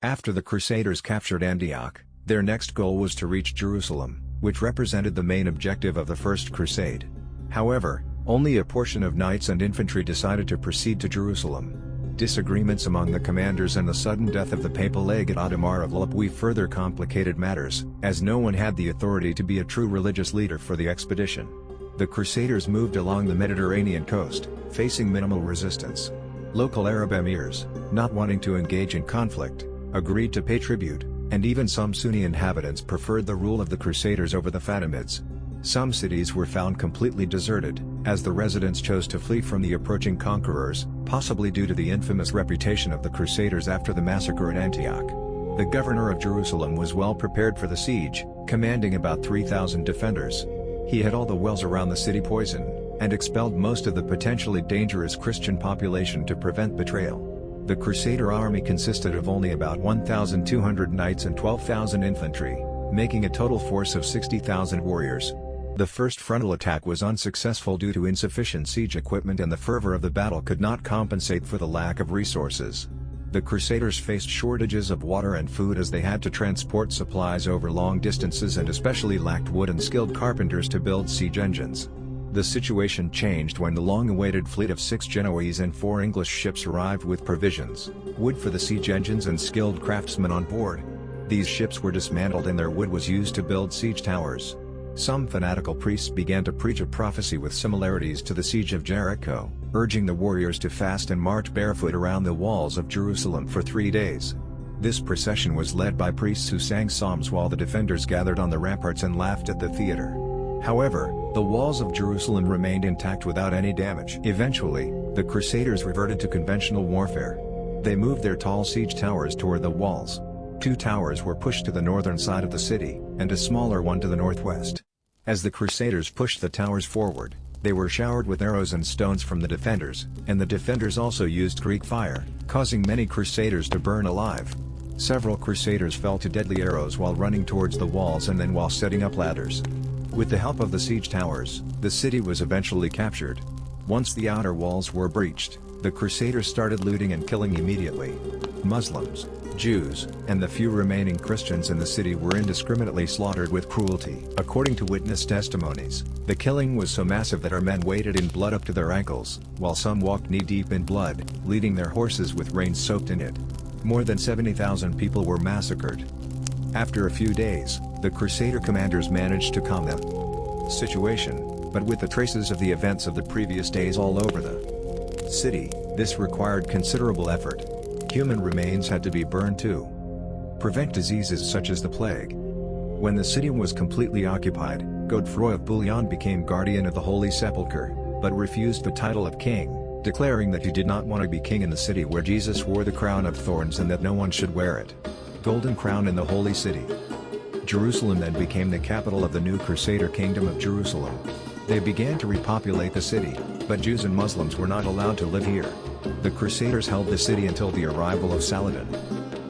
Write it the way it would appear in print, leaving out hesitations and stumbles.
After the Crusaders captured Antioch, their next goal was to reach Jerusalem, which represented the main objective of the First Crusade. However, only a portion of knights and infantry decided to proceed to Jerusalem. Disagreements among the commanders and the sudden death of the papal legate Ottomar of Lipwe further complicated matters, as no one had the authority to be a true religious leader for the expedition. The Crusaders moved along the Mediterranean coast, facing minimal resistance. Local Arab emirs, not wanting to engage in conflict, agreed to pay tribute, and even some Sunni inhabitants preferred the rule of the Crusaders over the Fatimids. Some cities were found completely deserted, as the residents chose to flee from the approaching conquerors, possibly due to the infamous reputation of the Crusaders after the massacre at Antioch. The governor of Jerusalem was well prepared for the siege, commanding about 3,000 defenders. He had all the wells around the city poisoned, and expelled most of the potentially dangerous Christian population to prevent betrayal. The Crusader army consisted of only about 1,200 knights and 12,000 infantry, making a total force of 60,000 warriors. The first frontal attack was unsuccessful due to insufficient siege equipment, and the fervor of the battle could not compensate for the lack of resources. The Crusaders faced shortages of water and food as they had to transport supplies over long distances and especially lacked wood and skilled carpenters to build siege engines. The situation changed when the long-awaited fleet of 6 Genoese and 4 English ships arrived with provisions, wood for the siege engines and skilled craftsmen on board. These ships were dismantled and their wood was used to build siege towers. Some fanatical priests began to preach a prophecy with similarities to the siege of Jericho, urging the warriors to fast and march barefoot around the walls of Jerusalem for 3 days. This procession was led by priests who sang psalms while the defenders gathered on the ramparts and laughed at the theater. However, the walls of Jerusalem remained intact without any damage. Eventually, the Crusaders reverted to conventional warfare. They moved their tall siege towers toward the walls. 2 towers were pushed to the northern side of the city, and a smaller one to the northwest. As the Crusaders pushed the towers forward, they were showered with arrows and stones from the defenders, and the defenders also used Greek fire, causing many Crusaders to burn alive. Several Crusaders fell to deadly arrows while running towards the walls and then while setting up ladders. With the help of the siege towers, the city was eventually captured. Once the outer walls were breached, the Crusaders started looting and killing immediately. Muslims, Jews, and the few remaining Christians in the city were indiscriminately slaughtered with cruelty. According to witness testimonies, the killing was so massive that our men waded in blood up to their ankles, while some walked knee-deep in blood, leading their horses with reins soaked in it. More than 70,000 people were massacred. After a few days, the Crusader commanders managed to calm the situation, but with the traces of the events of the previous days all over the city, this required considerable effort. Human remains had to be burned to prevent diseases such as the plague. When the city was completely occupied, Godefroy of Bouillon became guardian of the Holy Sepulchre, but refused the title of king, declaring that he did not want to be king in the city where Jesus wore the crown of thorns and that no one should wear it. Golden crown in the Holy City. Jerusalem then became the capital of the new Crusader Kingdom of Jerusalem. They began to repopulate the city, but Jews and Muslims were not allowed to live here. The Crusaders held the city until the arrival of Saladin.